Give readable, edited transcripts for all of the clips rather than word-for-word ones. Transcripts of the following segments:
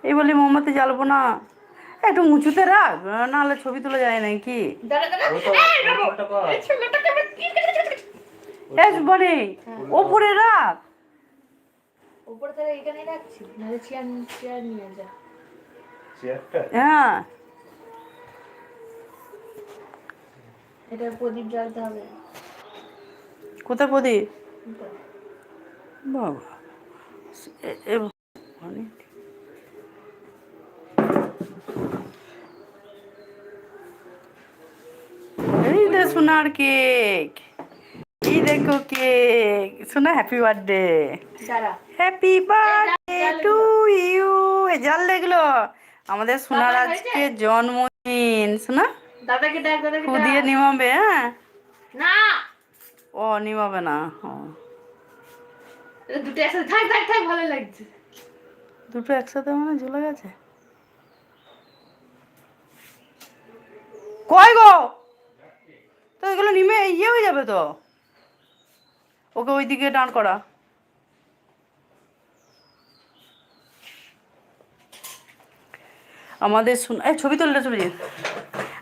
এই বলি মোমবাতি জ্বালবো না, একটু উঁচুতে রাখ, নাহলে ছবি তোলা যায় নাকি। বলে ওপরে রাখ, উপরে তাহলে এখানে রাখছি, নাহলে চেয়ার নিয়ে যা। হ্যাঁ এটা প্রদীপ জ্বালতে হবে। কোথায় প্রদীপ? বাবা এই দে সোনার কেক, এই দেখো কেক, সোনা happy birthday, happy birthday to you. জাল দেখলো আমাদের সোনার আজকে জন্মদিন, সোনা দাদাকে ডাক, দাদাকে ডাক। দিয়ে নিমাবে। হ্যাঁ না, ও নিমাবে না, দুটো একসাথে থাক থাক থাক, ভালো লাগছে। দুটো একসাথে মানে ঝুলে গেছে। কই গো, তো এগুলো নিমে ইয়ে হয়ে যাবে তো, ওকে ওইদিকে দাঁড় করা। আমাদের ছবি তুললে চলে যান।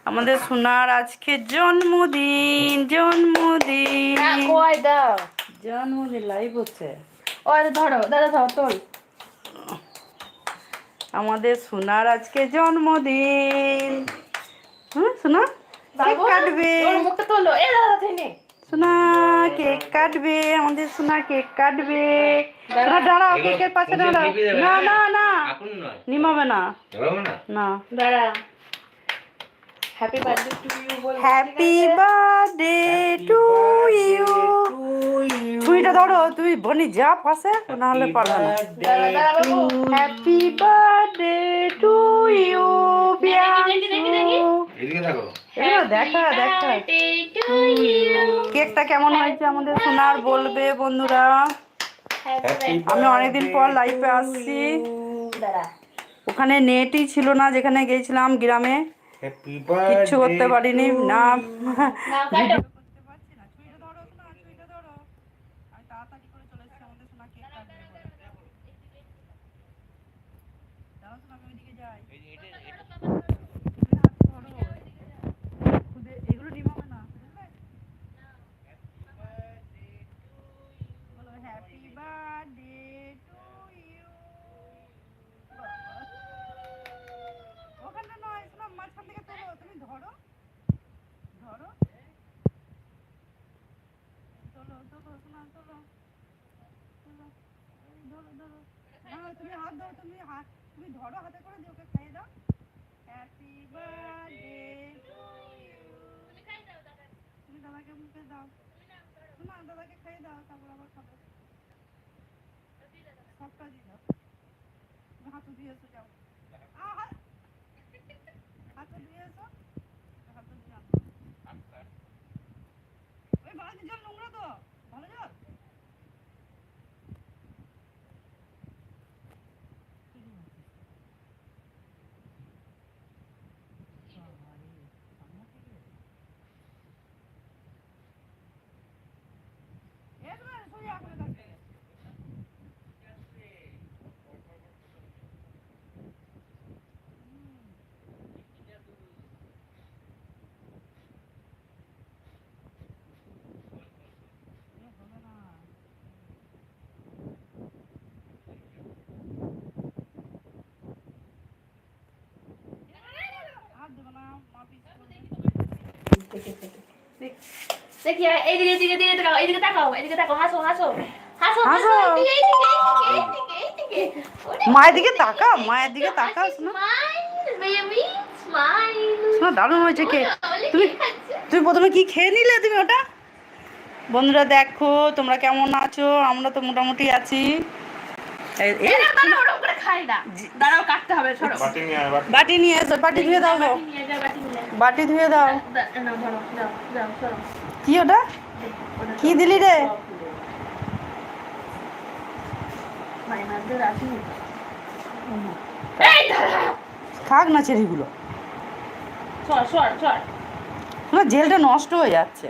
আমাদের সোনার আজকে জন্মদিন, জন্মদিন জন্মদিন লাইভ হচ্ছে। ধরো দাদা, ধরো তোল। আমাদের সোনার আজকে জন্মদিন। সোনা কেক কাটবে, মুখটা তোলো। এ দাদা থেনে সোনা কেক কাটবে, আমাদের সোনা কেক কাটবে। সোনা দাঁড়াও, কেকের পাশে দাঁড়াও। না না না, নিমাবে না, না দাঁড়া। হ্যাপি বার্থডে টু ইউ বল। Happy birthday to you. ছুরিটা ধরো তুমি, বনি যা পাশে, না হলে পারবে না। Happy birthday to you. দেখা দেখা কেকটা কেমন হয়েছে আমাদের সোনার বলবে বন্ধুরা। আমি অনেকদিন পর লাইভে আসছি, ওখানে নেটই ছিল না যেখানে গেছিলাম গ্রামে, কিচ্ছু করতে পারিনি না। তুমি ধরো হাতে করে দিয়ে ওকে খাইয়ে দাও। Happy birthday to you. তুমি দাদাকে মুখে দাও, না দাদাকে খাইয়ে দাও, তারপর আবার খাবে। সবটা দিয়ে দাও, হাতও দিয়ে এসো, যাও হাতও দিয়ে এসো, হাতও দিয়ে আনো। ওই বালতির জল নোংরা তো, ভালো জল। দেখি এইদিকে এইদিকে এইদিকে তাকাও, এইদিকে তাকাও, এইদিকে তাকাও, হাসো হাসো হাসো হাসো। এইদিকে। মায়ের দিকে তাকাও, মায়ের দিকে তাকাও। শোনো দারুণ হয়েছে কেক। তুমি তুমি প্রথমে কি খেয়ে নিলে তুমি ওটা? বন্ধুরা দেখো তোমরা কেমন আছো, আমরা তো মোটামুটি আছি। বাটি নিয়ে এসো, বাটি ধুয়ে দাও, বাটি ধুয়ে দাও। কি ওটা কি দিলি রে? খাক না চেরিগুলো, জেলটা নষ্ট হয়ে যাচ্ছে।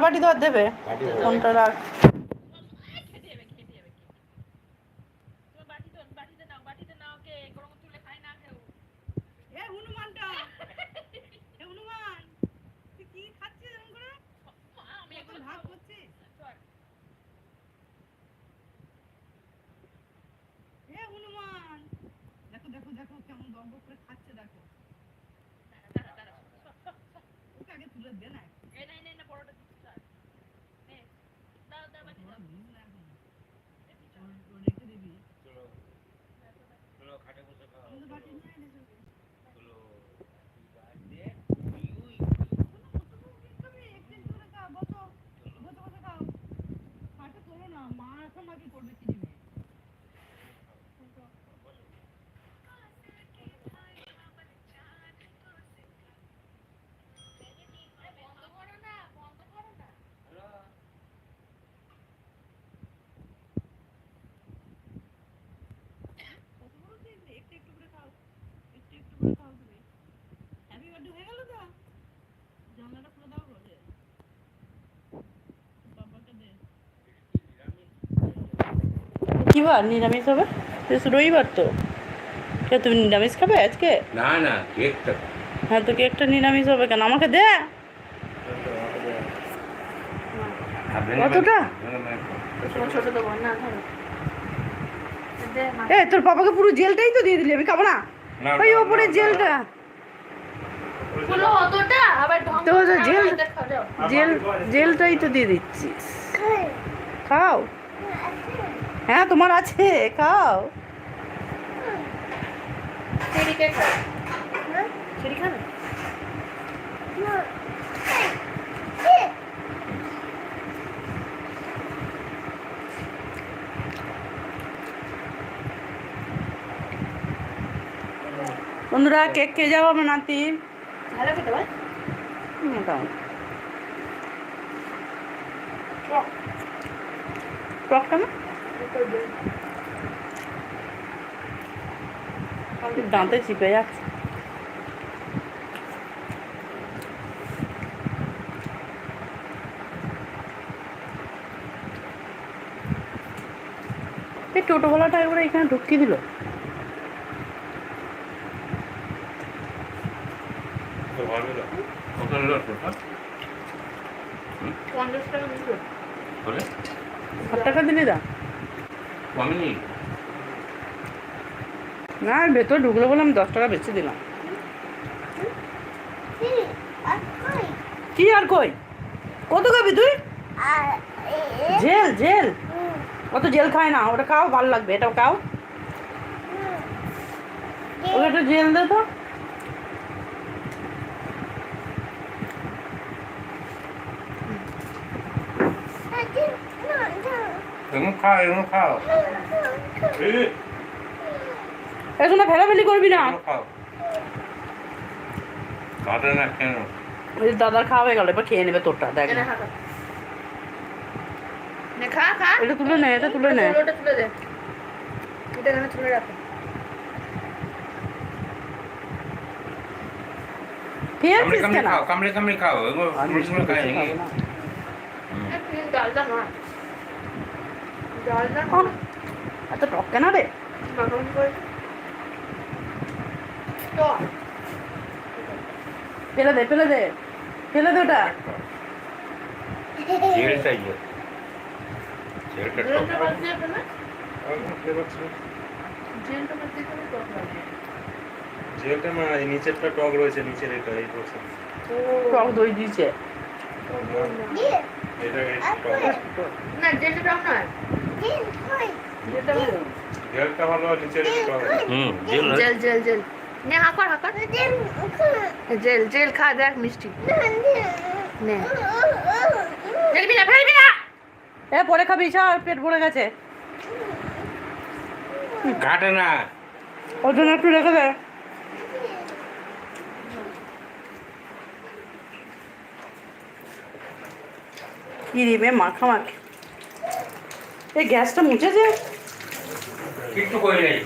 বাটি ধর দেবে কোনটা রাখ। দেখো কেমন গম্ব করে খাচ্ছে দেখো। ওকে আগে তুলে দে না। বড়টা দিচ্ছি স্যার। দাও বাটি দাও। রেখে দিবি। চলো খাটে বসে খাও। বাটি নিয়ে এসো। চলো খাটে তোলো না, মা এখন নাকি করবে কি দিবে। কি বার নিরামিষ হবে? রবিবার তো। তুমি নিরামিষ খাবে আজকে? না না কেকটা। হ্যাঁ তো কেকটা নিরামিষ হবে কেন? আমাকে দে। কতটা? ছোট দেবো না ধরো। এ তোর পাপাকে পুরো জেলটাই তো দিয়ে দিলি, আমি খাবো না। ওই ওপরে জেলটা। পুরো অতটা আবার ঢং তো জেলটাই তো দিয়ে দিচ্ছিস। খাও। হ্যাঁ তোমার আছে, খাও। চেরিকে খা। চেরি খা না। বন্ধুরা কেক খেয়ে যাবো আমার নাতি। ভালো খেতে বল। মোটামুটি টকটা না দাঁতে চিপে যাচ্ছে। এই টোটোওয়ালাটা একবার এখানে ঢুকিয়ে দিল। কত টাকা দিলি দা? না ভেতর ঢুকলো বলে আমি 10 টাকা বেশি দিলাম। কি আর কই? কত খাবি তুই? জেল অত জেল খায় না, ওটা খাও ভালো লাগবে। এটাও খাও। ওকে একটা জেল দে তো। খাও এখন ফেলাফেলি করবি না। ওই দাদার খাওয়া হয়ে গেল, এবার খেয়ে নেবে তোরটা। দেখ খা খা। এটা তুলে নে, এটা তুলে নে। ওটা তুলে দে। এটা এখানে তুলে রাখো। খেয়েছিস কেন? কামড়ে খাও। ডালটা না। ডালটা এত টক কেন রে? ফেলে দে ওটা। জেলটা না, এই নিচেরটা টক রয়েছে, নিচের এটা এই রয়েছে। টক দই দিয়েছে। এটা টক না, জেলটা টক নয়। জেলটা ভালো, নিচের এটা টক। জেল নে, হাঁকর জেল খা, দেখ মিষ্টি নে। ফেলবি না। এ পরে খাবি, সব পেট ভরে গেছে। কাটে না। ওর জন্য একটু রেখে দে। কি দিবে মাখামাখি। এই গ্যাসটা মুছেছে কিছু কই নাই।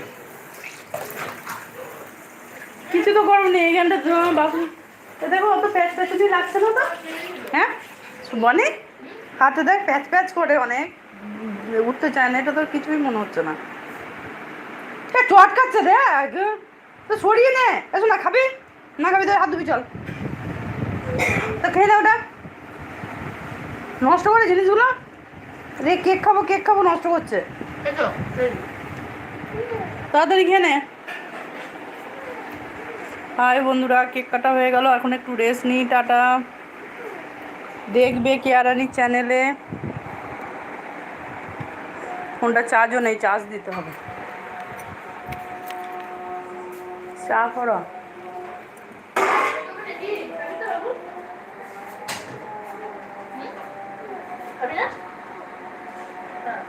কিছু তো গরম নেই। এইখানটা বাবু দেখো অত প্যাচ প্যাচুতি লাগছে না তো। হ্যাঁ বনে হাতে দেখ প্যাচ প্যাচ করে অনেক উঠতে চায় না, এটা তোর কিছুই মনে হচ্ছে না। চটকাচ্ছে দেখ তো সরিয়ে নে, এসো না খাবি না খাবি তো হাত ধুবি চল, তো খেয়ে দে ওটা, নষ্ট করে জিনিসগুলো। রে কেক খাবো নষ্ট করছে, তাড়াতাড়ি খেয়ে নে। হাই বন্ধুরা, কেক কাটা হয়ে গেল, এখন একটু রেস্ট নিই, টাটা। দেখবে কেয়ারানির চ্যানেলে, ফোনটা চার্জও নেই, চার্জ দিতে হবে। চা করো। খাবি না?